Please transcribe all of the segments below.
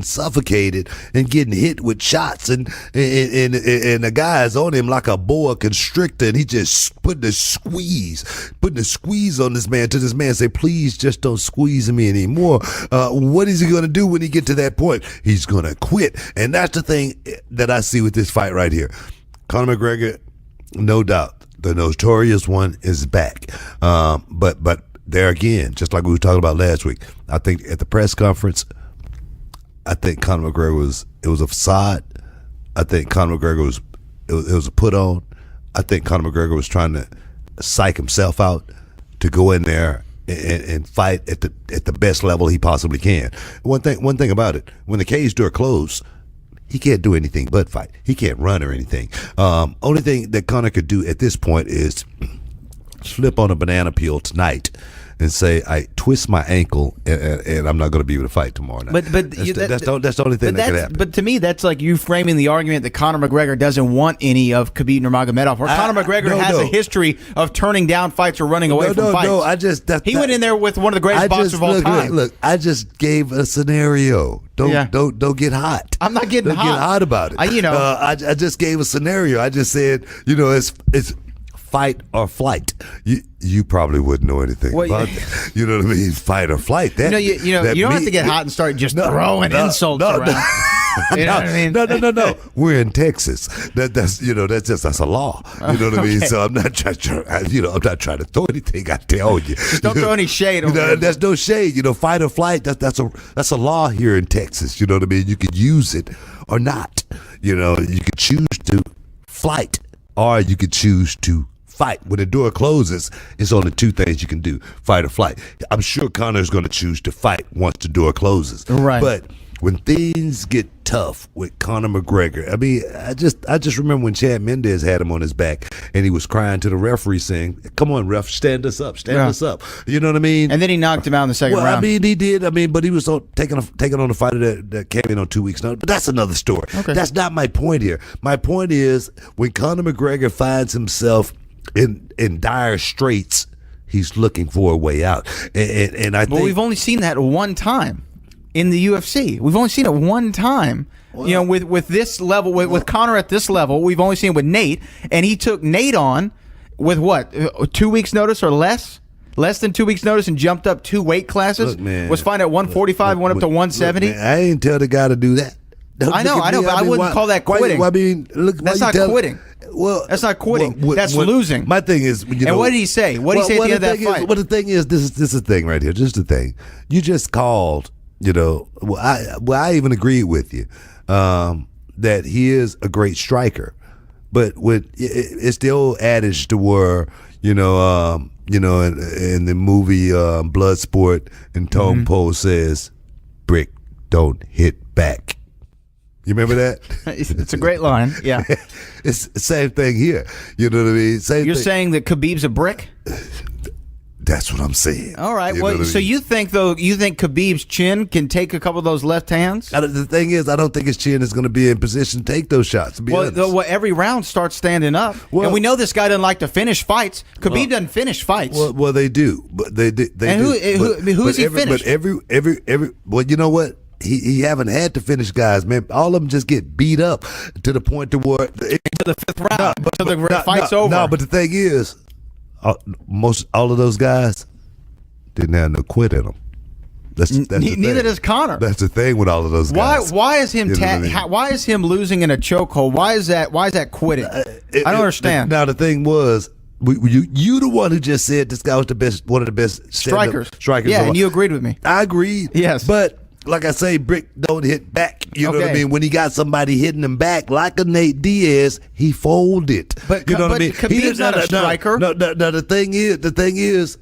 getting suffocated and getting hit with shots, and the guy is on him like a boa constrictor, and he just putting a squeeze on this man, to this man say, please just don't squeeze me anymore. What is he going to do when he get to that point? He's going to quit. And that's the thing that I see with this fight right here. Conor McGregor, no doubt, the notorious one is back. But there again, just like we were talking about last week, I think at the press conference, I think Conor McGregor it was a facade. I think Conor McGregor it was a put on. I think Conor McGregor was trying to psych himself out to go in there and fight at the best level he possibly can. One thing about it, when the cage door closed, he can't do anything but fight. He can't run or anything. Only thing that Conor could do at this point is slip on a banana peel tonight and say, I twist my ankle and I'm not going to be able to fight tomorrow night. But that's the only thing that could happen. But to me, that's like you framing the argument that Conor McGregor doesn't want any of Khabib Nurmagomedov, or Conor McGregor has a history of turning down fights or running away from fights. No, he went in there with one of the greatest boxers of all time. Look, I just gave a scenario. Don't get hot. I'm not getting hot. Get hot about it. I just gave a scenario. I just said, it's fight or flight. You probably wouldn't know anything about that. You know what I mean? Fight or flight. You don't have to get hot and start just throwing insults around. You know what I mean? No. We're in Texas. That's a law. You know what I mean? So I'm not trying to throw anything. I tell you, just don't throw any shade. There's no shade. Fight or flight. That's a law here in Texas. You know what I mean? You could use it or not. You could choose to flight, or you could choose to fight. When the door closes, it's only two things you can do: fight or flight. I'm sure Conor's going to choose to fight once the door closes. Right. But when things get tough with Conor McGregor, I mean, I just remember when Chad Mendes had him on his back and he was crying to the referee saying, "Come on, ref, stand us up, stand us up." You know what I mean? And then he knocked him out in the second round. I mean, he did. I mean, but he was taking on a fighter that came in on 2 weeks' notice. But that's another story. Okay. That's not my point here. My point is, when Conor McGregor finds himself in dire straits, he's looking for a way out. And I think, well, we've only seen that one time in the UFC. We've only seen it one time. Well, with this level, with Conor at this level, we've only seen it with Nate, and he took Nate on with what, 2 weeks notice or less than 2 weeks notice, and jumped up 2 weight classes. Look, man, was fine at 145, went up to 170. Look, man, I ain't tell the guy to do that. I know, but I wouldn't call that quitting. That's not quitting. Well, that's not quitting. That's losing. My thing is, and what did he say? What did he say at the end of that fight? Well, the thing is, this is the thing right here. This is the thing. You just called. I even agreed with you that he is a great striker, but it's the old adage to where in the movie Bloodsport, and Tone Pole says, "Brick don't hit back." You remember that? It's a great line. Yeah. It's the same thing here. You know what I mean? You're saying that Khabib's a brick? That's what I'm saying. All right. Well, so you think Khabib's chin can take a couple of those left hands? The thing is, I don't think his chin is going to be in position to take those shots. To be honest. Every round starts standing up, and we know this guy doesn't like to finish fights. Khabib doesn't finish fights. Well, they do, but they do. And who's he finished? But every well, you know what? He haven't had to finish guys, man. All of them just get beat up to the point to where to the fifth round, until the fight's over. No, but the thing is, all of those guys didn't have no quit in them. Neither does Conor. That's the thing with all of those guys. Why is him? Why is him losing in a chokehold? Why is that quitting? I don't understand. Now the thing was, you the one who just said this guy was one of the best strikers. Yeah, and you agreed with me. I agreed. Yes, but like I say, Brick don't hit back. You know what I mean? When he got somebody hitting him back, like a Nate Diaz, he folded. But you know what I mean? Khabib's not a striker. No, the thing is,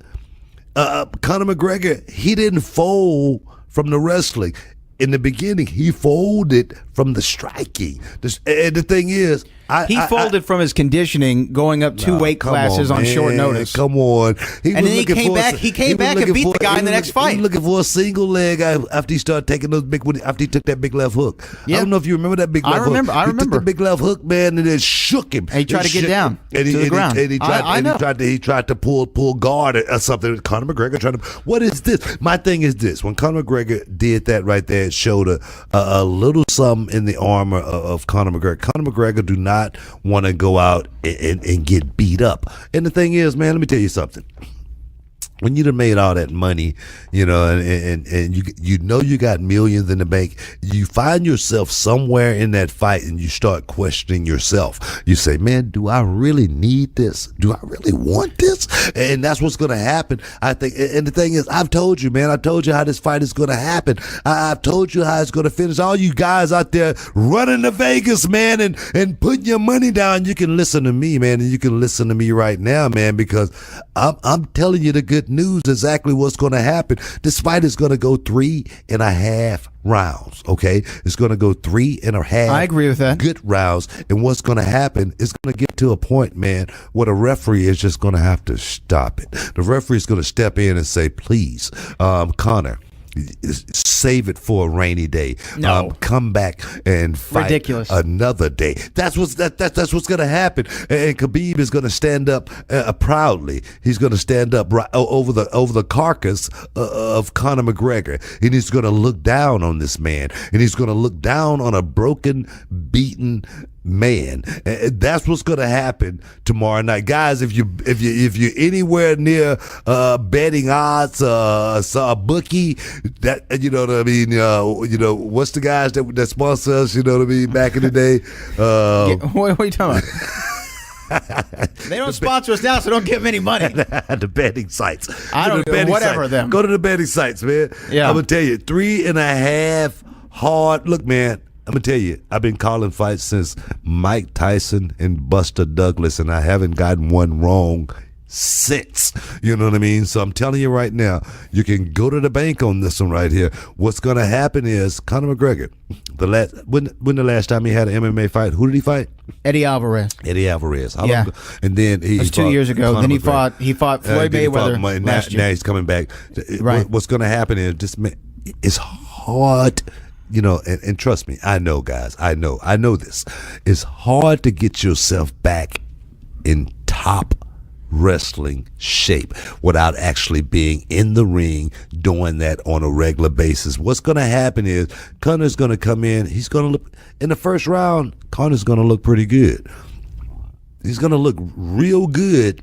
Conor McGregor, he didn't fold from the wrestling. In the beginning, he folded from the striking. And the thing is, he folded from his conditioning, going up two weight classes on short notice. Come on, and then he came back. He came back and beat the guy in the next fight. He was looking for a single leg after he started taking those after he took that big left hook. Yeah. I don't know if you remember that big left hook. I remember. He took the big left hook, man, and it shook him. And he tried to get down to the ground. He tried to pull guard or something. Conor McGregor tried to. What is this? My thing is this: when Conor McGregor did that right there, it showed a little something in the armor of Conor McGregor. Conor McGregor do not want to go out and get beat up. And the thing is, man, let me tell you something. When you done made all that money, you know, and you know you got millions in the bank, you find yourself somewhere in that fight and you start questioning yourself. You say, man, do I really need this? Do I really want this? And that's what's going to happen, I think. And the thing is, I've told you, man, I told you how this fight is going to happen. I've told you how it's going to finish. All you guys out there running to Vegas, man, and putting your money down, you can listen to me, man, and you can listen to me right now, man, because I'm telling you the good news, exactly what's going to happen. This fight is going to go 3.5 rounds. Okay, it's going to go 3.5. I agree with that. Good rounds, and what's going to happen is going to get to a point, man, where the referee is just going to have to stop it. The referee is going to step in and say, "Please, Conor, save it for a rainy day. No, come back and fight ridiculous another day." That's what's going to happen. And Khabib is going to stand up proudly. He's going to stand up right over the carcass of Conor McGregor, and he's going to look down on this man, and he's going to look down on a broken, beaten man. That's what's going to happen tomorrow night, guys. If you're anywhere near betting odds, a bookie, that, you know what I mean. You know what's the guys that sponsor us? You know what I mean. Back in the day. What are you talking about? They don't sponsor us now, so don't give them any money. The betting sites. I don't know. Whatever sites. them. Go to the betting sites, man. Yeah. I'm gonna tell you, 3.5 hard. Look, man. I'm going to tell you, I've been calling fights since Mike Tyson and Buster Douglas, and I haven't gotten one wrong since. You know what I mean? So I'm telling you right now, you can go to the bank on this one right here. What's going to happen is Conor McGregor, when the last time he had an MMA fight, who did he fight? Eddie Alvarez. Yeah. And then it was 2 years ago. Then he fought Floyd Mayweather last year. Now he's coming back. Right. What's going to happen is it's hard. You know, and trust me, I know, guys. I know this. It's hard to get yourself back in top wrestling shape without actually being in the ring doing that on a regular basis. What's going to happen is Conor's going to come in. He's going to look in the first round. Conor's going to look pretty good. He's going to look real good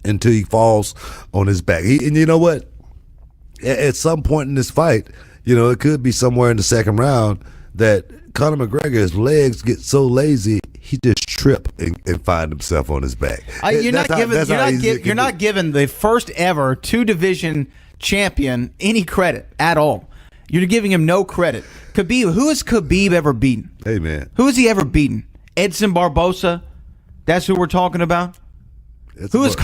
until he falls on his back. And you know what? At some point in this fight, you know, it could be somewhere in the second round that Conor McGregor's legs get so lazy he just trip and find himself on his back. You're not giving the first ever 2-division champion any credit at all. You're giving him no credit. Khabib, who has Khabib ever beaten? Hey, man. Who has he ever beaten? Edson Barbosa? That's who we're talking about? Who has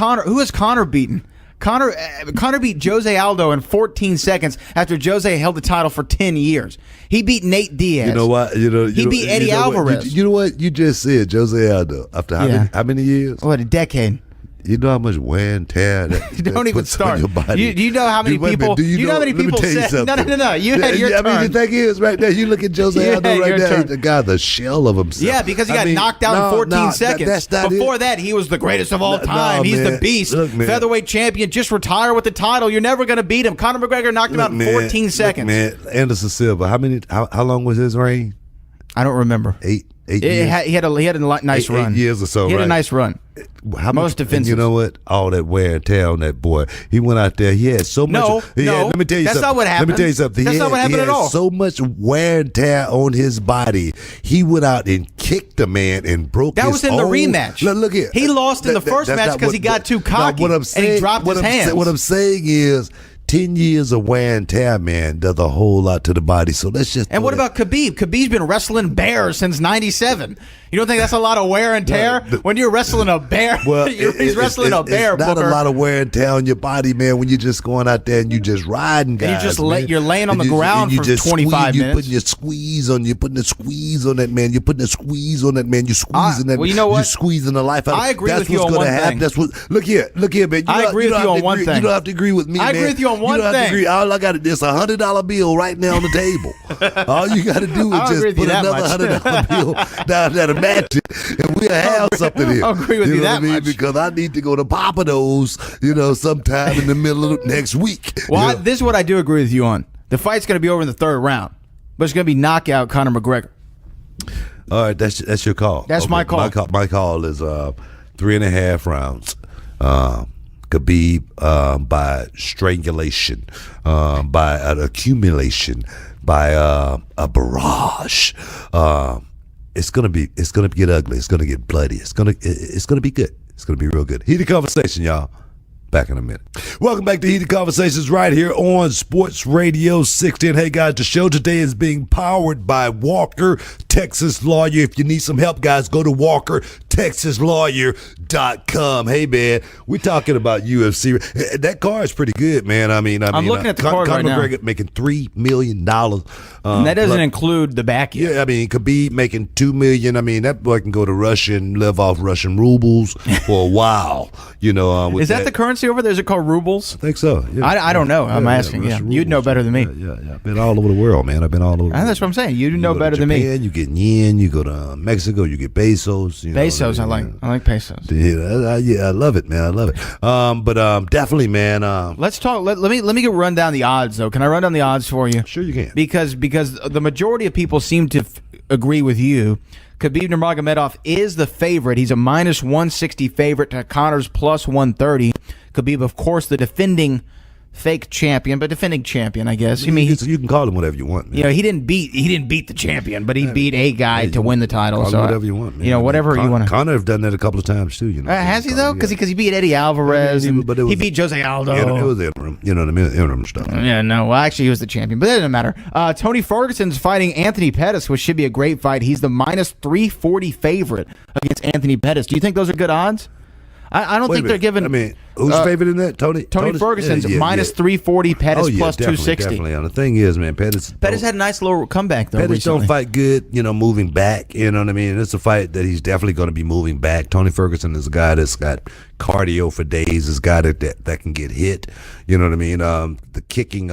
Conor beaten? Conor beat Jose Aldo in 14 seconds after Jose held the title for 10 years. He beat Nate Diaz. You know what? He beat Eddie Alvarez. You know what? You just said Jose Aldo after how many years? What, a decade? You know how much wear and tear that don't even start. On your body. Do you know how many people? Do you know how many people said? No. You had your turn. I mean, the thing is, right now, you look at Jose Aldo right now. He's the guy, the shell of himself. Yeah, because he got knocked out in 14 seconds. Before that, he was the greatest of all time. He's the beast, featherweight champion. Just retire with the title. You're never going to beat him. Conor McGregor knocked him out in 14 seconds. Man, Anderson Silva. How long was his reign? I don't remember. 8 years. He had a nice run. 8 years or so. He had a nice run. Most defensive. You know what? All that wear and tear on that boy. He went out there. He had so much. Let me tell you something. That's not what happened. Let me tell you something. That's not what happened at all. So much wear and tear on his body. He went out and kicked the man and broke his That was in the rematch. Look here. He lost in the first match because he got too cocky and he dropped his hands. What I'm saying is, 10 years of wear and tear, man, does a whole lot to the body. So let's just. And what about Khabib? Khabib's been wrestling bears since '97. You don't think that's a lot of wear and tear when you're wrestling a bear? Well, he's wrestling a bear. It's not Booker. a lot of wear and tear on your body, man. When you're just going out there and you just riding, guys. And you're laying on the ground for 25 minutes. You're putting your squeeze on. You're putting a squeeze on that man. You're putting a squeeze on that man. You're squeezing that. Well, you know what? You're squeezing the life out of. I agree That's with you what's on gonna one happen. thing. That's what. Look here, man. I agree with you on one thing. You don't have to agree with me. I agree with you on one thing. All I got is this $100 bill right now on the table. All you got to do is just put another $100 bill down there to match it, and we'll have something here. I agree with you that much. Because I need to go to Papados, sometime in the middle of next week. Well, this is what I do agree with you on. The fight's going to be over in the third round, but it's going to be knockout Conor McGregor. All right, that's your call. That's my call. My call is 3.5 rounds. Khabib by strangulation, by an accumulation, by a barrage. It's gonna get ugly. It's gonna get bloody. It's gonna be good. It's gonna be real good. Heated conversation, y'all. Back in a minute. Welcome back to Heated Conversations right here on Sports Radio 610. Hey, guys, the show today is being powered by Walker, Texas Lawyer. If you need some help, guys, go to WalkerTexasLawyer.com. Hey, man, we're talking about UFC. That card is pretty good, man. I'm looking at the card right now. Conor McGregor making $3 million. And that doesn't include the back yet. Yeah, Khabib making $2 million. That boy can go to Russia and live off Russian rubles for a while. Is that the currency over there? Is it called rubles? I think so. Yeah. I don't know. I'm asking. Yeah, you'd know better than me. Yeah. I've been all over the world, man. I've been all over. That's what I'm saying. You know better than me. You get yen. You go to Mexico. You get pesos. Pesos, I like pesos. Yeah, I love it, man. I love it. But definitely, man. Let's talk. Let me run down the odds, though. Can I run down the odds for you? Sure, you can. Because the majority of people seem to agree with you. Khabib Nurmagomedov is the favorite. He's a minus 160 favorite to Conor's plus 130. Khabib, of course, the defending fake champion, but defending champion, I guess. You can call him whatever you want, man. He didn't beat the champion, but he beat a guy to win the title. Call him whatever you want, man. Whatever you want. Conor have done that a couple of times too. Has he though? Because he beat Eddie Alvarez and he beat Jose Aldo. It was interim, interim stuff. Yeah, no. Well, actually, he was the champion, but that doesn't matter. Tony Ferguson's fighting Anthony Pettis, which should be a great fight. He's the minus 340 favorite against Anthony Pettis. Do you think those are good odds? I don't think they're giving. Who's favorite in that? Tony Ferguson's minus 340, Pettis plus 260. Definitely. The thing is, man, Pettis had a nice little comeback though. Pettis recently. don't fight good, moving back. You know what I mean? It's a fight that he's definitely going to be moving back. Tony Ferguson is a guy that's got cardio for days. Is a guy that can get hit. You know what I mean? The kicking,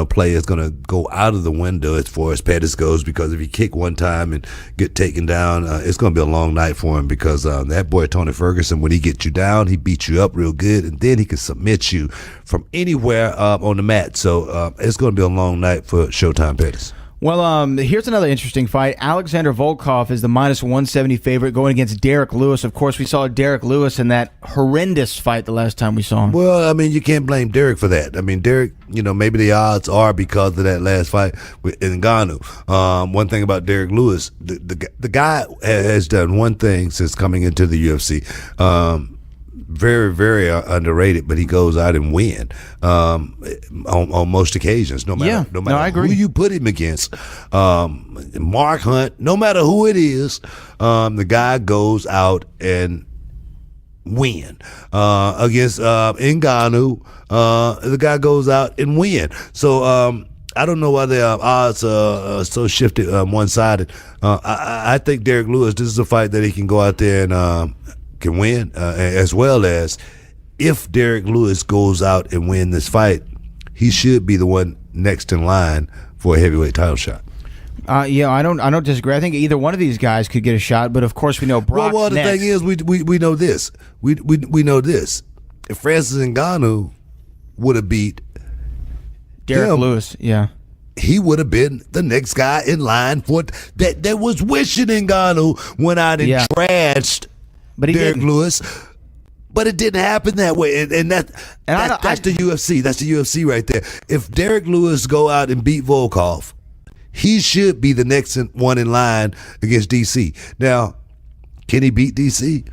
play is going to go out of the window as far as Pettis goes, because if he kick one time and get taken down, it's going to be a long night for him, because that boy Tony Ferguson, when he gets you down, he beats you up real good, and then he can submit you from anywhere on the mat. So it's going to be a long night for Showtime Pettis. Well, here's another interesting fight. Alexander Volkov is the minus 170 favorite going against Derek Lewis. Of course, we saw Derek Lewis in that horrendous fight the last time we saw him. Well, you can't blame Derek for that. Derek, maybe the odds are because of that last fight with Ngannou. One thing about Derek Lewis, the guy has done one thing since coming into the UFC. Very, very underrated, but he goes out and win on most occasions. No matter I agree. who you put him against, Mark Hunt, no matter who it is, the guy goes out and win. Against Ngannou, the guy goes out and win. So I don't know why the odds are so shifted one-sided. I think Derek Lewis, this is a fight that he can go out there and can win, as well as if Derek Lewis goes out and win this fight, he should be the one next in line for a heavyweight title shot. I don't disagree. I think either one of these guys could get a shot, but of course we know Brock's Well, the next. thing is, we know this. We know this. If Francis Ngannou would have beat Derek Lewis, he would have been the next guy in line for that. That was wishing Ngannou went out and trashed. But he Derek didn't. Lewis, but it didn't happen that way, and that's the UFC. That's the UFC right there. If Derek Lewis go out and beat Volkov, he should be the next one in line against DC. Now, can he beat DC?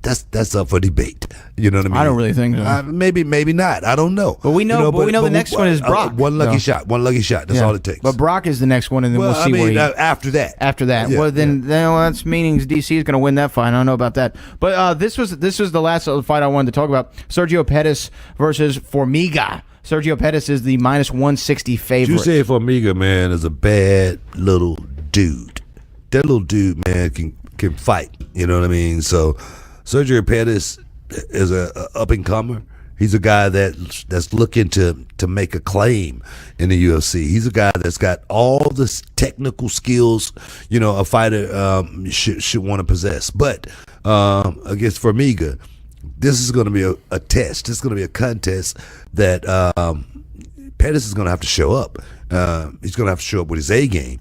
that's up for debate. You know what I mean? I don't really think so. Maybe not. I don't know. But we know. The next one is Brock. One lucky shot. One lucky shot. That's all it takes. But Brock is the next one, and then we'll see where he. After that. Yeah, well, then that's meaning DC is going to win that fight. I don't know about that. But this was the last fight I wanted to talk about. Sergio Pettis versus Formiga. Sergio Pettis is the -160 favorite. You say Formiga, man, is a bad little dude. That little dude, man, can fight. You know what I mean? So Sergio Pettis is a up and comer. He's a guy that's looking to make a claim in the UFC. He's a guy that's got all the technical skills, a fighter should want to possess. But against Formiga, this is going to be a test. This is going to be a contest that Pettis is going to have to show up. He's going to have to show up with his A game.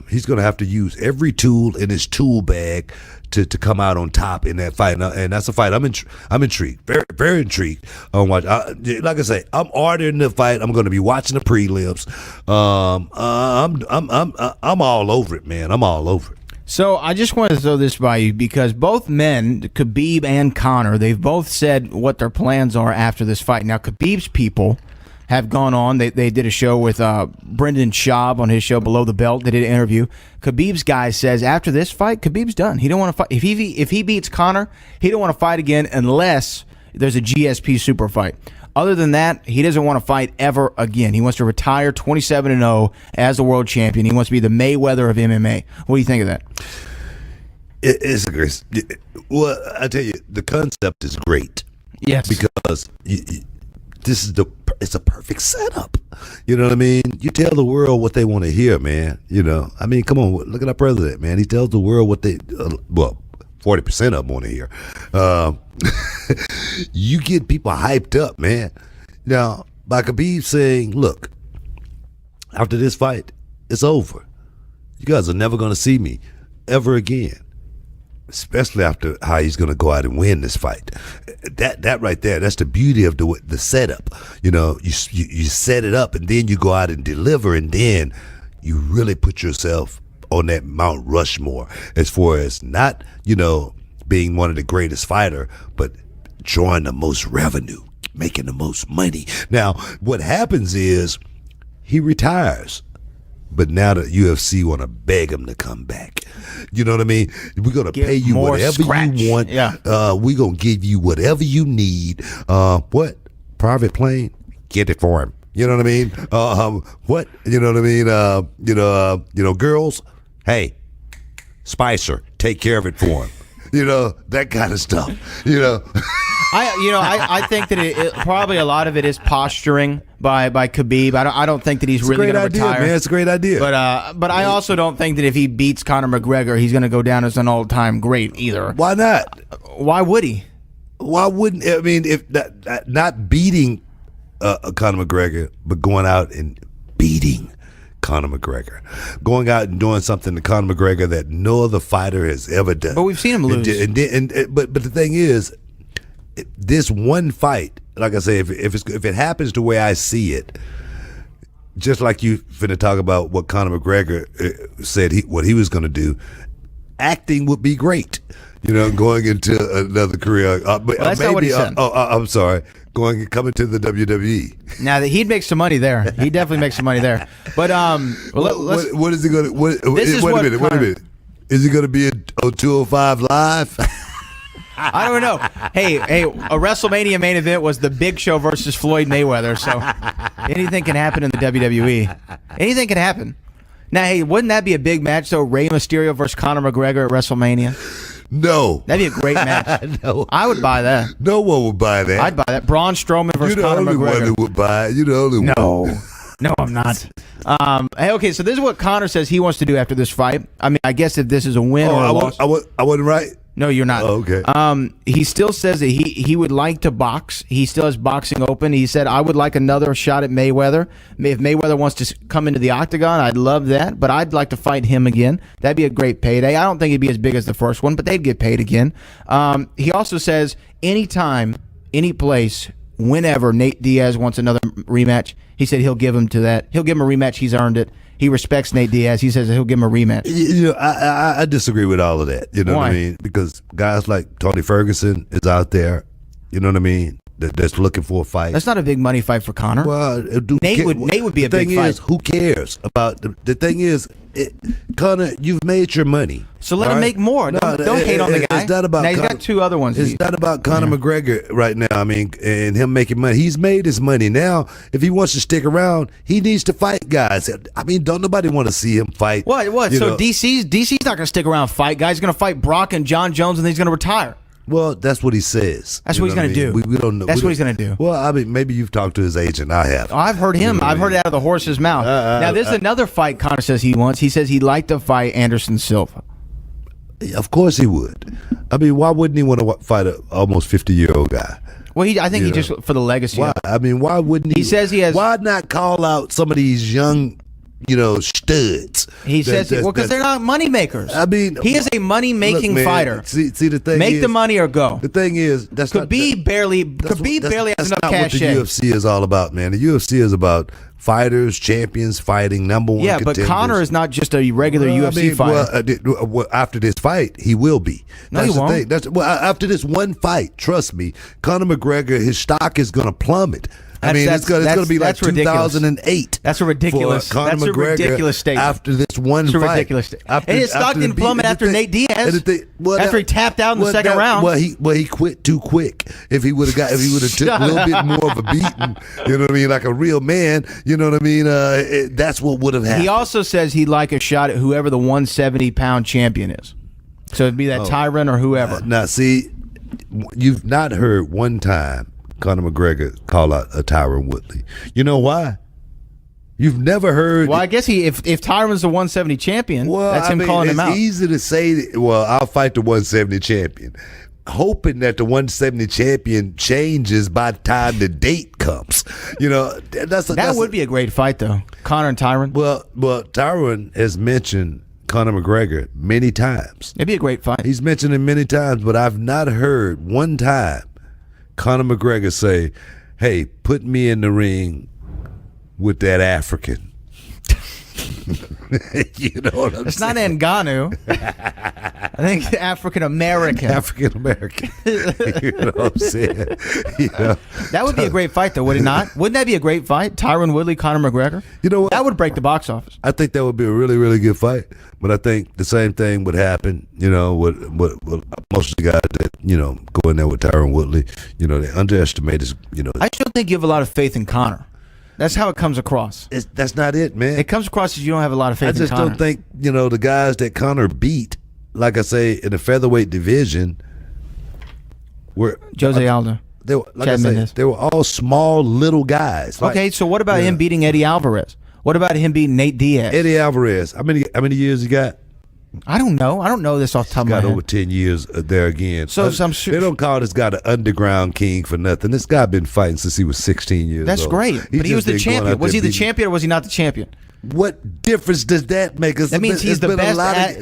He's going to have to use every tool in his tool bag to come out on top in that fight, and that's a fight I'm intrigued, very very intrigued on watch. Like I say, I'm ordering the fight. I'm going to be watching the prelims. I'm all over it, man. I'm all over it. So I just wanted to throw this by you because both men, Khabib and Conor, they've both said what their plans are after this fight. Now, Khabib's people have gone on. They did a show with Brendan Schaub on his show Below the Belt. They did an interview. Khabib's guy says after this fight, Khabib's done. He don't want to fight. If he beats Conor, he don't want to fight again unless there's a GSP super fight. Other than that, he doesn't want to fight ever again. He wants to retire 27-0 as the world champion. He wants to be the Mayweather of MMA. What do you think of that? It's a great. Well, I tell you, the concept is great. Yes, because it's a perfect setup. You know what I mean? You tell the world what they want to hear, man. I mean, come on, look at our president, man. He tells the world what they 40% of them want to hear. You get people hyped up, man. Now, by Khabib saying, look, after this fight, it's over. You guys are never going to see me ever again. Especially after how he's going to go out and win this fight. That right there, that's the beauty of the setup. You set it up and then you go out and deliver, and then you really put yourself on that Mount Rushmore as far as not, being one of the greatest fighter, but drawing the most revenue, making the most money. Now, what happens is he retires. But now the UFC want to beg him to come back. You know what I mean? We're going to pay you whatever you want. Yeah. We're going to give you whatever you need. What? Private plane? Get it for him. You know what I mean? What? You know what I mean? Girls? Hey, Spicer, take care of it for him. That kind of stuff. I think that it probably a lot of it is posturing by Khabib. I don't think that he's really going to retire. Man, it's a great idea. But I also don't think that if he beats Conor McGregor, he's going to go down as an all-time great either. Why not? Why would he? Why wouldn't? I mean, if not beating Conor McGregor, but going out and beating Conor McGregor, going out and doing something to Conor McGregor that no other fighter has ever done. But we've seen him lose. But the thing is, this one fight, like I say, if it happens the way I see it, just like you finna talk about what Conor McGregor said what he was going to do, acting would be great. Going into another career. But that's maybe, not what he said. I'm sorry. Coming to the WWE. Now that he'd make some money there, he definitely makes some money there. But what is he going to? Wait a minute. Is he going to be on 205 Live? I don't know. Hey, a WrestleMania main event was The Big Show versus Floyd Mayweather. So anything can happen in the WWE. Anything can happen. Now, hey, wouldn't that be a big match though? Rey Mysterio versus Conor McGregor at WrestleMania. No. That'd be a great match. No. I would buy that. No one would buy that. I'd buy that. Braun Strowman versus Conor McGregor. You're the only one that would buy it. You're the only one. No, I'm not. Hey, okay, so this is what Conor says he wants to do after this fight. I mean, I guess if this is a win or a loss. I wasn't right? No, you're not. Oh, okay. He still says that he would like to box. He still has boxing open. He said, I would like another shot at Mayweather. If Mayweather wants to come into the octagon, I'd love that, but I'd like to fight him again. That'd be a great payday. I don't think it'd be as big as the first one, but they'd get paid again. He also says, anytime, any place, whenever Nate Diaz wants another rematch, he said he'll give him to that. He'll give him a rematch. He's earned it. he respects Nate Diaz. He says he'll give him a rematch. You know, I disagree with all of that. You know Why? what I mean? Because guys like Tony Ferguson is out there. You know what I mean? That's looking for a fight. That's not a big money fight for Conor. Well, Nate would be a big fight. The thing fight. is, who cares about the thing is, Conor, you've made your money. So let him make more. Don't hate on the guy. It's not about now he's Conor, got 2 other ones. It's not about Conor McGregor right now. I mean, and him making money. He's made his money. Now, if he wants to stick around, he needs to fight guys. I mean, don't nobody want to see him fight. What? You So know. DC's not going to stick around and fight guys. He's going to fight Brock and John Jones, and then he's going to retire. Well, that's what he says. That's You what he's know going to I mean? do. We don't know. That's what he's going to do. Well, I mean, maybe you've talked to his agent. I have. I've heard him. I've heard it out of the horse's mouth. Now, there's another fight Conor says he wants. He says he'd like to fight Anderson Silva. Of course he would. I mean, why wouldn't he want to fight an almost 50-year-old guy? Well, I think he just for the legacy. Why? I mean, why wouldn't he? He says he has. Why not call out some of these young, studs? He says, because they're not money makers. I mean, he is a money-making fighter. See, the thing Make is, the money or go. The thing is, Khabib barely has enough not cachet. what the UFC is all about, man. The UFC is about fighters, champions fighting number one. Yeah, but contenders. Conor is not just a regular UFC fighter. Well, after this fight, he will be. No, That's he the won't. thing. After this one fight, trust me, Conor McGregor, his stock is going to plummet. I mean, it's going to be like that's ridiculous. 2008. That's a ridiculous. For Conor That's McGregor a ridiculous statement. After this one It's a fight, ridiculous statement. And his stock didn't plummet after Nate Diaz. After he tapped out in the second round. Well, he quit too quick. If he would have took a little bit more of a beating, you know what I mean, like a real man, you know what I mean. That's what would have happened. He also says he'd like a shot at whoever the 170-pound champion is. So it'd be that Tyron or whoever. Now, see, you've not heard one time Conor McGregor call out a Tyron Woodley. You know why? You've never heard. Well, I guess if Tyron's the 170 champion, that's him calling him out. It's easy to say, well, I'll fight the 170 champion, hoping that the 170 champion changes by the time the date comes. That would be a great fight, though. Conor and Tyron. Well, Tyron has mentioned Conor McGregor many times. It'd be a great fight. He's mentioned him many times, but I've not heard one time Conor McGregor say, "Hey, put me in the ring with that African." You know what I'm It's saying? not Ngannou. I think African American. African American. You know what I'm saying? That would be a great fight, though, would it not? Wouldn't that be a great fight? Tyron Woodley, Conor McGregor. You know what? That would break the box office. I think that would be a really, really good fight. But I think the same thing would happen, with most of the guys that, go in there with Tyron Woodley. They underestimate his, I still think you have a lot of faith in Conor. That's how it comes across. That's not it, man. It comes across as you don't have a lot of faith in I just Conor. don't think, the guys that Conor beat, like I say, in the featherweight division, were Jose Aldo. They were, like I say, they were all small, little guys. Okay, so what about him beating Eddie Alvarez? What about him beating Nate Diaz? Eddie Alvarez. How many years he got? I don't know. I don't know this off the top of my head. Got over 10 years there again. So I'm sure they don't call this guy the underground king for nothing. This guy been fighting since he was 16 years old. That's great. But he was the champion. Was he the champion or was he not the champion? What difference does that make? That means he's the best.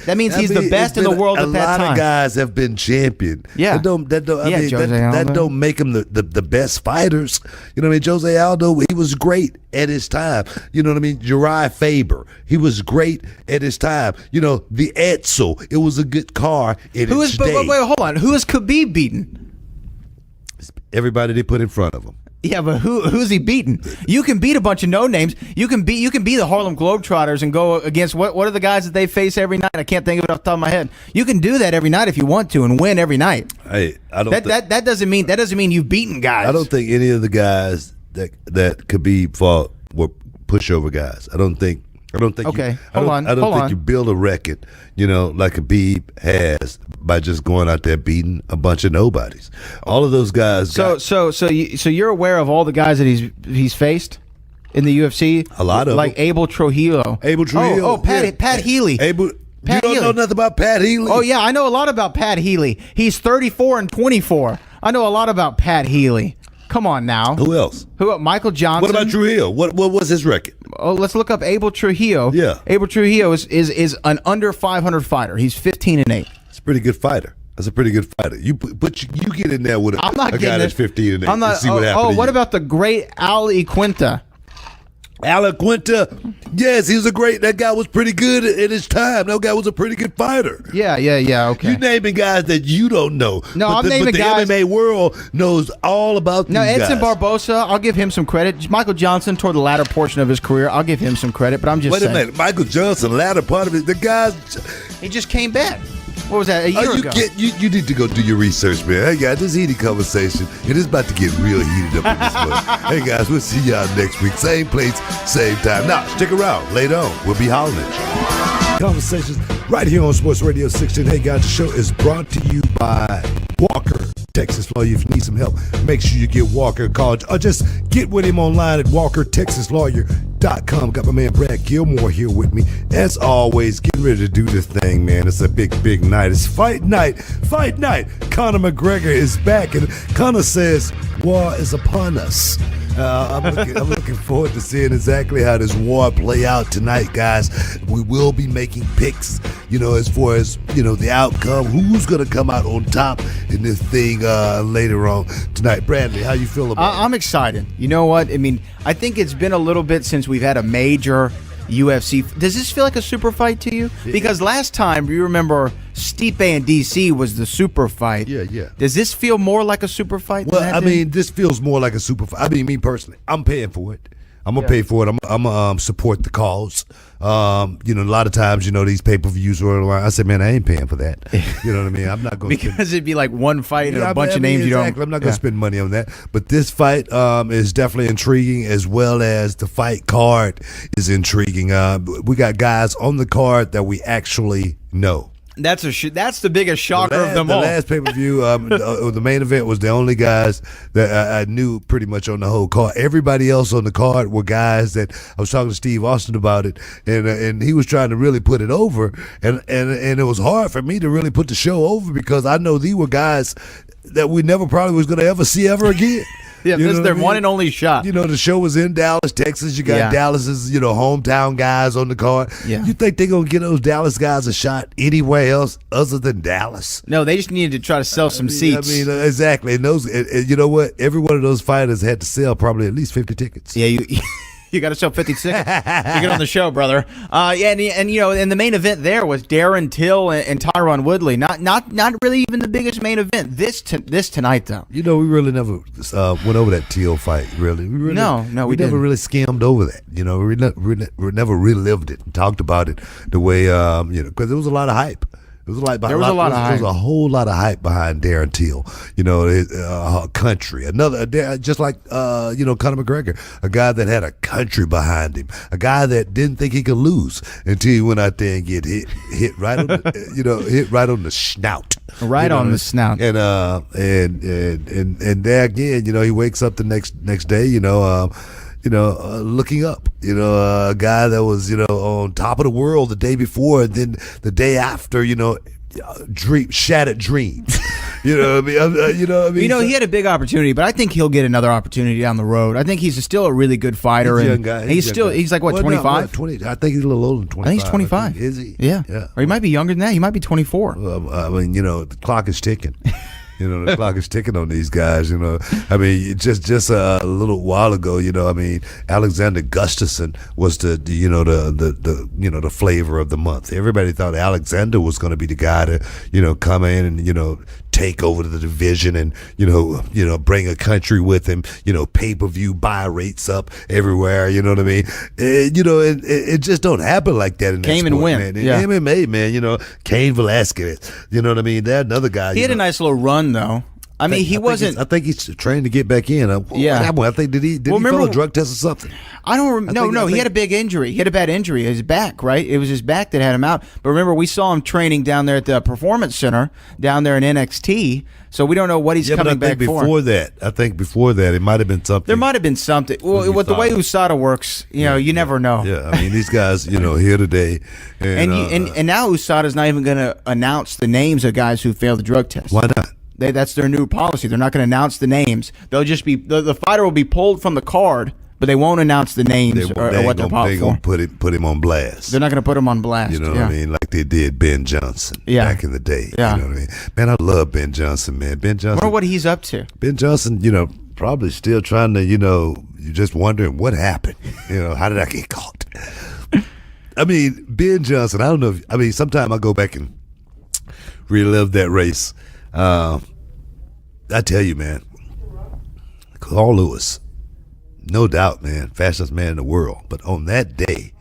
That means he's the best in the world at that time. A lot of guys have been champion. Yeah. That don't make them the best fighters. You know what I mean? Jose Aldo, he was great at his time. You know what I mean? Uriah Faber, he was great at his time. The Edsel, it was a good car in its day. Wait, hold on. Who is Khabib beaten? Everybody they put in front of him. Yeah, but who's he beating? You can beat a bunch of no names. You can be the Harlem Globetrotters and go against what are the guys that they face every night? I can't think of it off the top of my head. You can do that every night if you want to and win every night. Hey, I don't. That doesn't mean you've beaten guys. I don't think any of the guys that Khabib fought were pushover guys. I don't think. Okay, hold on. I don't think you build a record, like Khabib has by just going out there beating a bunch of nobodies. All of those guys. So you're aware of all the guys that he's faced in the UFC? A lot of like them. Abel Trujillo. Pat Healy. You don't know nothing about Pat Healy? Oh yeah, I know a lot about Pat Healy. He's 34-24. I know a lot about Pat Healy. Come on now. Who else? Michael Johnson. What about Trujillo? What was his record? Oh, let's look up Abel Trujillo. Yeah. Abel Trujillo is an under 500 fighter. He's 15-8. It's a pretty good fighter. That's a pretty good fighter. You get in there with a guy that's 15-8. I'm not. See what happens. What about the great Ali Quinta? Alec Winter, yes, that guy was pretty good at his time. That guy was a pretty good fighter. Yeah, okay. You naming guys that you don't know. No, but I'm the, naming but the guys. MMA world knows all about these guys. Edson Barbosa, I'll give him some credit. Michael Johnson, toward the latter portion of his career, I'll give him some credit, but I'm just saying. Wait a minute. Michael Johnson, latter part of it, the guys. He just came back. What was that, a year ago? You need to go do your research, man. Hey, guys, this is heated conversation. It is about to get real heated up in this one. Hey, guys, we'll see y'all next week. Same place, same time. Now, stick around. Later on, we'll be hollering at you. Conversations right here on Sports Radio 16. Hey, guys, the show is brought to you by Walker, Texas Lawyer. If you need some help, make sure you get Walker a call or just get with him online at WalkerTexasLawyer.com. Got my man Brad Gilmore here with me. As always, getting ready to do this thing, man. It's a big night. It's fight night. Fight night. Conor McGregor is back, and Conor says, war is upon us. I'm looking forward to seeing exactly how this war play out tonight, guys. We will be making picks, as far as, the outcome, who's going to come out on top in this thing later on tonight. Bradley, how you feel about it? I'm excited. You know what? I mean, I think it's been a little bit since we've had a major UFC. Does this feel like a super fight to you? Because last time, you remember, Stipe and DC was the super fight. Yeah. Does this feel more like a super fight? Well, I mean, this feels more like a super fight. I mean, me personally, I'm paying for it. I'm gonna pay for it. I'm gonna support the cause. A lot of times, these pay-per-views are. I said, man, I ain't paying for that. You know what I mean? I'm not going because it'd be like one fight and a bunch of names exactly. I'm not going to spend money on that. But this fight is definitely intriguing, as well as the fight card is intriguing. We got guys on the card that we actually know. That's the biggest shocker of them all. The last pay-per-view, the main event was the only guys that I knew pretty much on the whole card. Everybody else on the card were guys that I was talking to Steve Austin about it, and he was trying to really put it over, and it was hard for me to really put the show over because I know these were guys that we never probably was going to ever see ever again. Yeah, this is their one and only shot. The show was in Dallas, Texas. You got Dallas's, hometown guys on the card. Yeah. You think they're going to give those Dallas guys a shot anywhere else other than Dallas? No, they just needed to try to sell some seats. I mean, exactly. And those, you know what? Every one of those fighters had to sell probably at least 50 tickets. Yeah, you got to sell 50 tickets to get on the show, brother. And the main event there was Darren Till and Tyron Woodley. Not really even the biggest main event. This tonight though. We really never went over that Till fight. Really, we never didn't. Really skimmed over that. We never relived it and talked about it the way because there was a lot of hype. There was a whole lot of hype behind Darren Till, country. Just like Conor McGregor, a guy that had a country behind him, a guy that didn't think he could lose until he went out there and get hit right on the, hit right on the snout. Right on the snout. And there again, he wakes up the next day, looking up, a guy that was, on top of the world the day before, and then the day after, shattered dreams. He had a big opportunity, but I think he'll get another opportunity down the road. I think he's still a really good fighter. He's a young guy. He's like, what, 25? 20. I think he's a little older than 25. I think he's 25. Is he? Yeah. Or he might be younger than that. He might be 24. The clock is ticking. The clock is ticking on these guys. Just a little while ago, Alexander Gustafsson was the flavor of the month. Everybody thought Alexander was going to be the guy to come in and take over the division and bring a country with him. Pay-per-view buy rates up everywhere. You know what I mean? It just don't happen like that in that Came sport, and win. man. In Yeah. MMA, man. Cain Velasquez. You know what I mean? That another guy. He had a nice little run though. I think he's trying to get back in. Yeah. What happened? I think did he fail a drug test or something? I don't remember. No, he had a big injury. He had a bad injury. His back, right? It was his back that had him out. But remember, we saw him training down there at the Performance Center down there in NXT. So we don't know what he's coming back for. I think before that, it might have been something. There might have been something. Well, with the way USADA works, you never know. Yeah, I mean, these guys, here today. And now USADA's not even going to announce the names of guys who failed the drug test. Why not? That's their new policy. They're not going to announce the names. They'll just be the fighter will be pulled from the card, but they won't announce the names or what they're popped for. They're going to put him on blast. They're not going to put him on blast. You know what I mean? Like they did Ben Johnson back in the day. Yeah. You know what I mean? Man, I love Ben Johnson, man. Ben Johnson. I wonder what he's up to. Ben Johnson, probably still trying to, you're just wondering what happened. How did I get caught? I mean, Ben Johnson, I don't know. Sometimes I go back and relive that race. I tell you, man, Carl Lewis, no doubt, man, fastest man in the world. But on that day,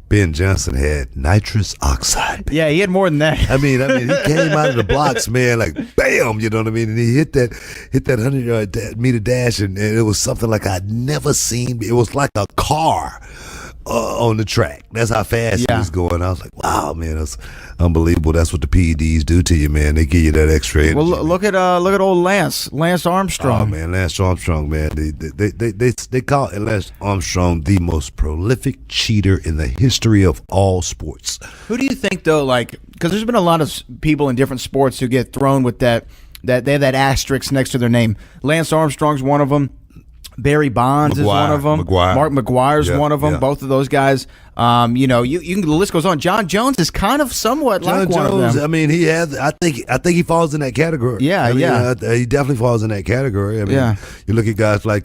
Ben Johnson had nitrous oxide. Yeah, he had more than that. I mean, he came out of the blocks, man, like bam, you know what I mean? And he hit that 100 meter dash, and it was something like I'd never seen. It was like a car on the track. That's how fast he was going. I was like, wow, man, that's unbelievable. That's what the PEDs do to you, man. They give you that extra energy. Well, look at old Lance Armstrong. Oh man, Lance Armstrong, man. They call Lance Armstrong the most prolific cheater in the history of all sports. Who do you think though? Like, because there's been a lot of people in different sports who get thrown with that they have that asterisk next to their name. Lance Armstrong's one of them. Barry Bonds is one of them. Mark McGwire's one of them. Both of those guys. You can, the list goes on. John Jones is kind of somewhat like one of them. I mean, he has. I think he falls in that category. Yeah, he definitely falls in that category. I mean, you look at guys like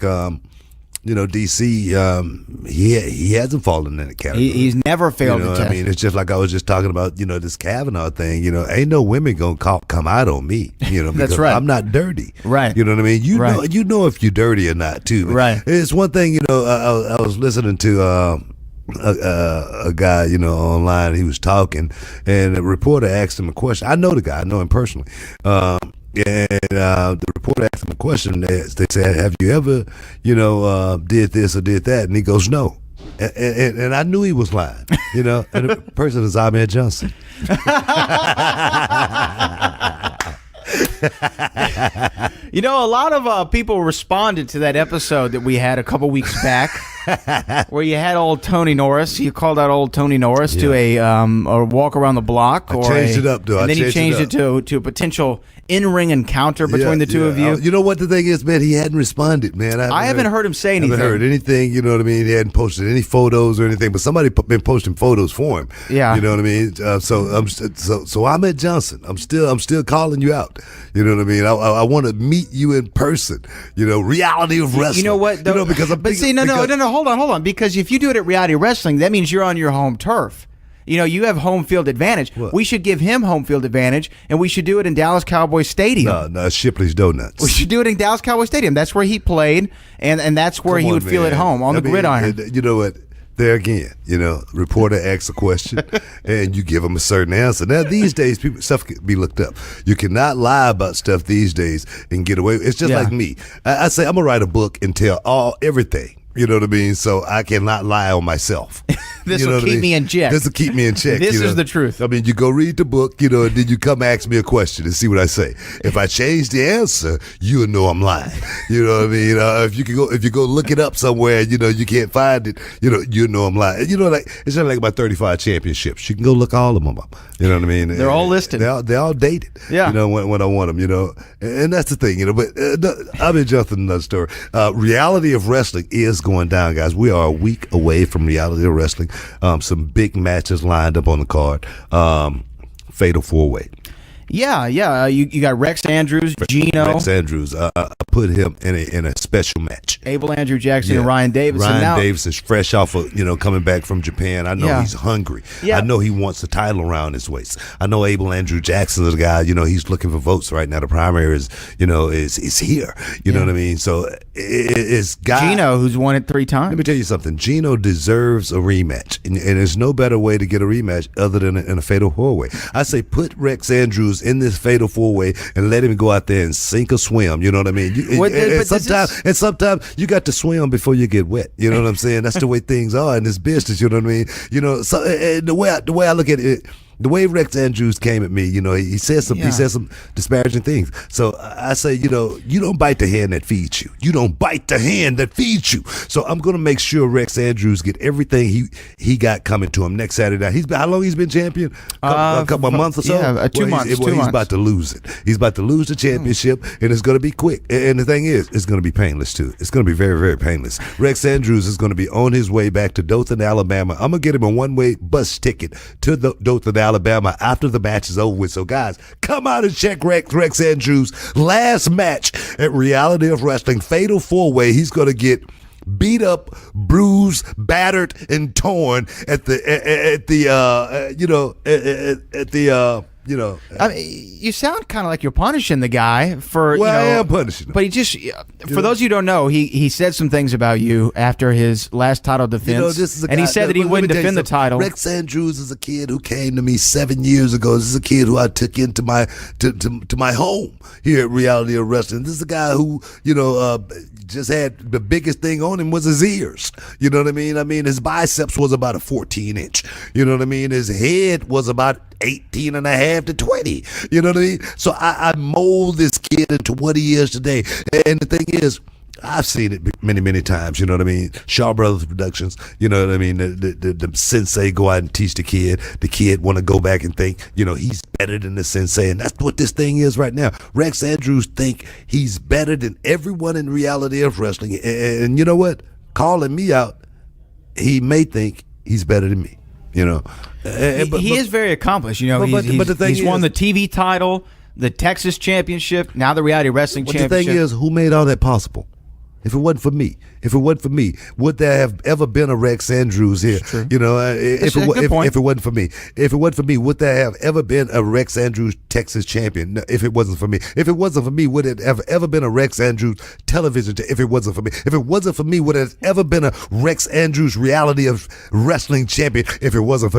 DC. He hasn't fallen in that category. He's never failed the test. I mean, it's just like I was just talking about. This Kavanaugh thing. Ain't no women gonna come out on me. Because that's right. I'm not dirty. Right. You know what I mean? You know if you're dirty or not too. Right. It's one thing. I was listening to a guy, online. He was talking, and a reporter asked him a question. I know the guy. I know him personally. And the reporter asked him a question. They said, "Have you ever, did this or did that?" And he goes, "No." And I knew he was lying. And the person is Ahmed Johnson. A lot of people responded to that episode that we had a couple weeks back, where you had old Tony Norris. You called out old Tony Norris to a walk around the block. I changed it up, though. And then he changed it to a potential in-ring encounter between the two of you. You know what the thing is, man? He hadn't responded, man. I haven't heard him say anything. I haven't heard anything, you know what I mean? He hadn't posted any photos or anything, but somebody been posting photos for him. Yeah. You know what I mean? So Ahmed Johnson, I'm still calling you out. You know what I mean? I want to meet you in person. Reality of wrestling. You know what? Though, because hold on. Because if you do it at Reality Wrestling, that means you're on your home turf. You have home field advantage. What? We should give him home field advantage, and we should do it in Dallas Cowboy Stadium. No, Shipley's Donuts. We should do it in Dallas Cowboy Stadium. That's where he played, and that's where he would feel at home, on the gridiron. You know what? There again, reporter asks a question, and you give them a certain answer. Now, these days, stuff can be looked up. You cannot lie about stuff these days and get away. It's just like me. I say I'm going to write a book and tell everything. You know what I mean? So I cannot lie on myself. This will keep me in check. This will keep me in check. This is the truth. I mean, you go read the book, and then you come ask me a question and see what I say. If I change the answer, you'll know I'm lying. You know what I mean? If you go look it up somewhere, you can't find it. You know I'm lying. It's just like my 35 championships. You can go look all of them up. You know what I mean? They're all listed. They're all dated. Yeah. When I want them. And that's the thing. But I've been jumping another story. Reality of wrestling is going down, guys. We are a week away from Reality of Wrestling. Some big matches lined up on the card. Fatal 4-way. Yeah. You got Rex Andrews, Gino. Rex Andrews. Put him in a special match. Abel Andrew Jackson and Ryan Davis. Davis is fresh off of coming back from Japan. I know he's hungry. Yeah. I know he wants the title around his waist. I know Abel Andrew Jackson is the guy. He's looking for votes right now. The primary is here. You know what I mean? So it's Gino, who's won it 3 times. Let me tell you something. Gino deserves a rematch, and there's no better way to get a rematch other than in a fatal 4-way. I say put Rex Andrews in this fatal 4-way and let him go out there and sink or swim. You know what I mean? Sometimes you got to swim before you get wet. You know what I'm saying? That's the way things are in this business. You know what I mean? So the way I look at it. The way Rex Andrews came at me, he said some disparaging things. So I say, you don't bite the hand that feeds you. You don't bite the hand that feeds you. So I'm going to make sure Rex Andrews get everything he got coming to him next Saturday night. How long he's been champion? A couple of months or so? Yeah, 2 months. He's about to lose it. He's about to lose the championship, and it's going to be quick. And the thing is, it's going to be painless too. It's going to be very, very painless. Rex Andrews is going to be on his way back to Dothan, Alabama. I'm going to get him a one-way bus ticket to Dothan, Alabama. Alabama after the match is over with. So, guys, come out and check Rex Andrews' last match at Reality of Wrestling Fatal 4-Way. He's going to get beat up, bruised, battered, and torn at the I mean, you sound kind of like you're punishing the guy for. Well, I am punishing him. But he just, for those of you who don't know, he said some things about you after his last title defense, and he said that he wouldn't defend the title. Rex Andrews is a kid who came to me 7 years ago. This is a kid who I took into my to my home here at Reality of Wrestling. This is a guy who just had the biggest thing on him was his ears. You know what I mean? I mean, his biceps was about a 14-inch. You know what I mean? His head was about 18 and a half to 20. You know what I mean? So I mold this kid into what he is today. And the thing is, I've seen it many, many times. You know what I mean? Shaw Brothers Productions. You know what I mean? The sensei go out and teach the kid. The kid want to go back and think, he's better than the sensei. And that's what this thing is right now. Rex Andrews think he's better than everyone in Reality of Wrestling. And you know what? Calling me out, he may think he's better than me. He is very accomplished. But the thing he's won the TV title, the Texas Championship, now the Reality Wrestling Championship. The thing is, who made all that possible? If it wasn't for me, would there have ever been a Rex Andrews here? True. If it wasn't for me, would there have ever been a Rex Andrews Texas champion? No, if it wasn't for me, would it have ever been a Rex Andrews television? If it wasn't for me, would it have ever been a Rex Andrews Reality of Wrestling champion? If it wasn't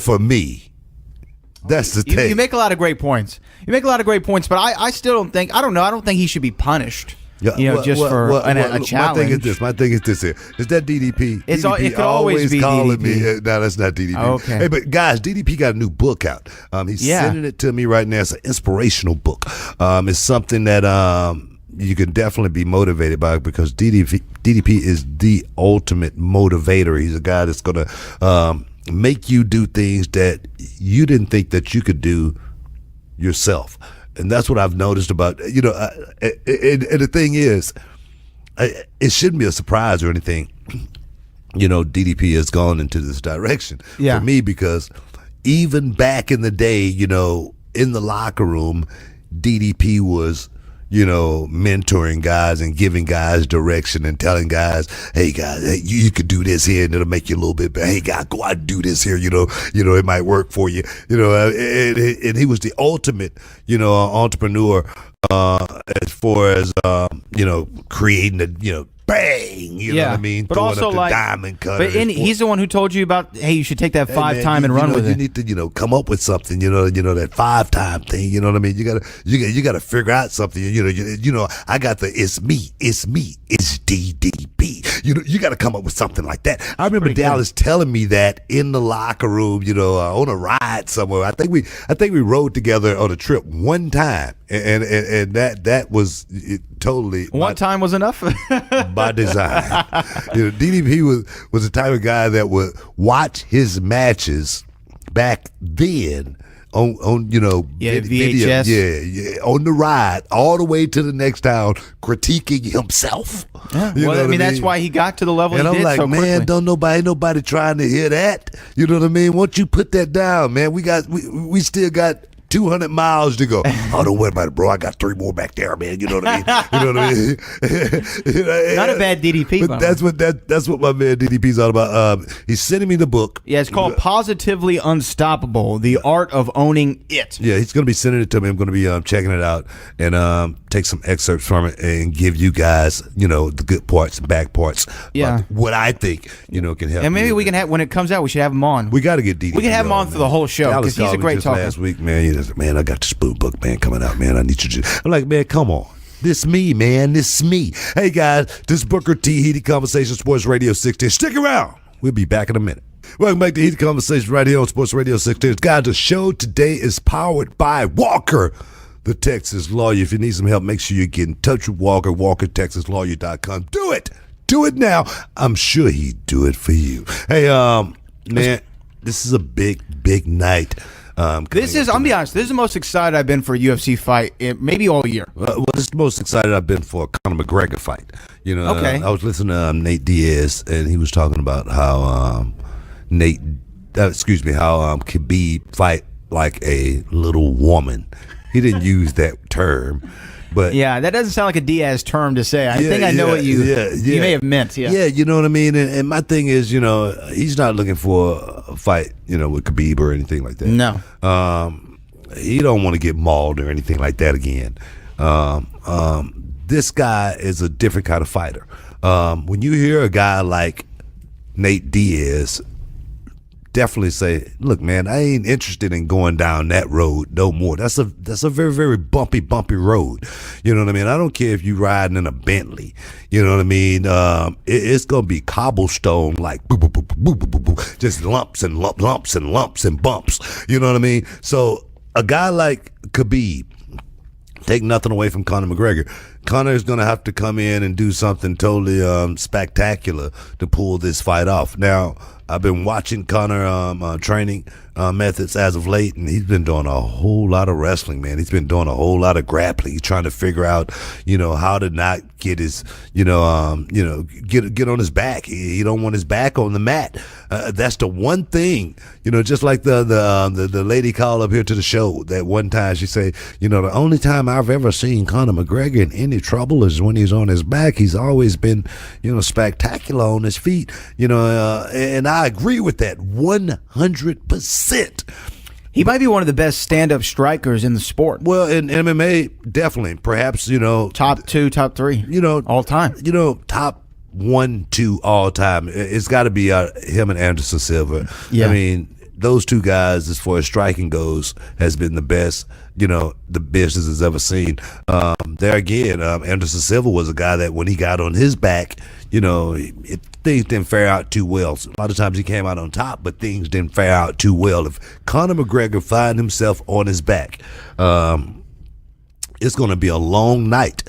for me. That's the thing. You make a lot of great points. But I still don't think. I don't think he should be punished. A challenge. My thing is this here. Is that DDP? It could always be calling DDP. me. No, that's not DDP. Okay. Hey, but guys, DDP got a new book out. He's sending it to me right now. It's an inspirational book. It's something that you can definitely be motivated by because DDP is the ultimate motivator. He's a guy that's going to make you do things that you didn't think that you could do yourself. And that's what I've noticed about, and the thing is, it shouldn't be a surprise or anything, DDP has gone into this direction for me because even back in the day, in the locker room, DDP was, mentoring guys and giving guys direction and telling guys, hey guys, you could do this here and it'll make you a little bit better. Hey guys, go out and do this here. It might work for you. And he was the ultimate, entrepreneur as far as creating the bang, you know what I mean? But throwing also up the diamond cutter. But he's the one who told you about, hey, you should take that 5-time and run with it. You need to, come up with something, that 5-time thing, you know what I mean? You gotta figure out something, I got the it's me, it's DDP. You gotta come up with something like that. I remember Dallas telling me that in the locker room, on a ride somewhere. I think we rode together on a trip one time, and that was totally one time was enough. By design. DDP was the type of guy that would watch his matches back then on VHS. On the ride all the way to the next town, critiquing himself. Yeah. That's why he got to the level and he I'm did like, so quickly. man, don't nobody trying to hear that. You know what I mean? Once you put that down, man, we still got 200 miles to go. Oh, don't worry about it, bro. I got 3 more back there, man. You know what I mean? Not a bad DDP. But that's what my man DDP's all about. He's sending me the book. Yeah, it's called Positively Unstoppable: The Art of Owning It. Yeah, he's going to be sending it to me. I'm going to be checking it out and take some excerpts from it and give you guys, the good parts and bad parts. Yeah, what I think, can help. And maybe we can have, when it comes out, we should have him on. We got to get DDP. We can have him on for the whole show because he's a great talker. Last week, man. Man, I got the spoon book, man, coming out, man. I need you to. I'm like, man, come on. This me, man. This me. Hey, guys, this is Booker T, Heated Conversation, Sports Radio 610. Stick around. We'll be back in a minute. Welcome back to Heated Conversation right here on Sports Radio 610. Guys, the show today is powered by Walker, the Texas lawyer. If you need some help, make sure you get in touch with Walker, WalkerTexasLawyer.com. Do it. Do it now. I'm sure he'd do it for you. Hey, man, this is a big, big night. I'm be honest, this is the most excited I've been for a UFC fight in maybe all year. Well, this is the most excited I've been for a Conor McGregor fight. Okay. I was listening to Nate Diaz, and he was talking about how Nate Khabib fight like a little woman. He didn't use that term, but yeah, that doesn't sound like a Diaz term to say. I think I know what you may have meant. Yeah, you know what I mean. And my thing is, he's not looking for a fight, with Khabib or anything like that. No, he don't want to get mauled or anything like that again. This guy is a different kind of fighter. When you hear a guy like Nate Diaz, definitely say, look, man, I ain't interested in going down that road no more. That's a very, very bumpy road. You know what I mean? I don't care if you riding in a Bentley. You know what I mean? It's gonna be cobblestone, like boop, boop, boop, boop, boop, boop, boop, just lumps and lumps and lumps and bumps. You know what I mean? So a guy like Khabib, take nothing away from Conor McGregor, Conor is going to have to come in and do something totally spectacular to pull this fight off. Now, I've been watching Conor training methods as of late, and he's been doing a whole lot of wrestling, man. He's been doing a whole lot of grappling. He's trying to figure out, how to not get his, get on his back. He don't want his back on the mat. That's the one thing, just like the lady called up here to the show that one time. She say, the only time I've ever seen Conor McGregor in any trouble is when he's on his back. He's always been, spectacular on his feet, and I agree with that 100%. He might be one of the best stand-up strikers in the sport. Well, in MMA, definitely. Perhaps, top 2, top 3, all time. Top 1, 2 all time. It's got to be him and Anderson Silva. Yeah. I mean, those two guys, as far as striking goes, has been the best, the business has ever seen. There again, Anderson Silva was a guy that when he got on his back, things didn't fare out too well. So a lot of times he came out on top, but things didn't fare out too well. If Conor McGregor find himself on his back, it's going to be a long night.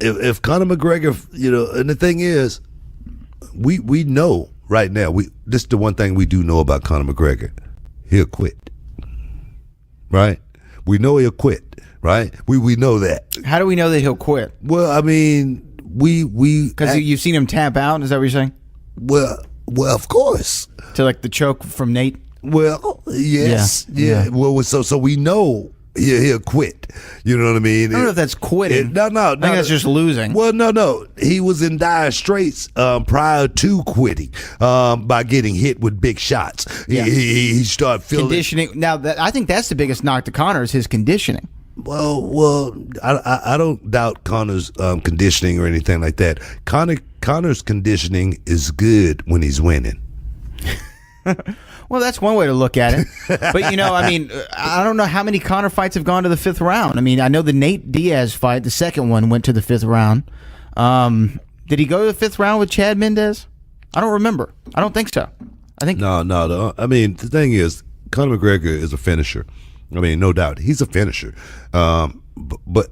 If Conor McGregor, and the thing is, we know right now, this is the one thing we do know about Conor McGregor. He'll quit. Right? We know he'll quit, right? We know that. How do we know that he'll quit? Well, I mean, because you've seen him tap out. Is that what you're saying? Well, of course. To like the choke from Nate. Well, yes, yeah. Well, so we know he'll quit. You know what I mean? I don't know if that's quitting. No. I think that's just losing. Well, no. He was in dire straits prior to quitting by getting hit with big shots. Yeah. He started feeling conditioning. Now, I think that's the biggest knock to Conor is his conditioning. Well, I don't doubt Conor's conditioning or anything like that. Conor's conditioning is good when he's winning. Well, that's one way to look at it. But, I don't know how many Conor fights have gone to the 5th round. I mean, I know the Nate Diaz fight, the second one, went to the 5th round. Did he go to the 5th round with Chad Mendez? I don't remember. I don't think so. I think No. I mean, the thing is, Conor McGregor is a finisher. I mean, no doubt, he's a finisher. But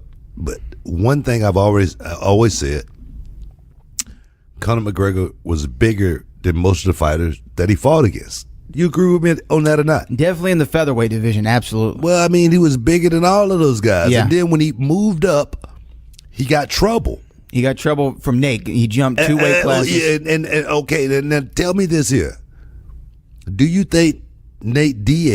one thing I've always said, Conor McGregor was bigger than most of the fighters that he fought against. You agree with me on that or not? Definitely in the featherweight division, absolutely. Well, I mean, he was bigger than all of those guys. Yeah. And then when he moved up, he got trouble. He got trouble from Nate. He jumped 2 weight classes. Yeah, and okay, then tell me this here. Do you think Nate Diaz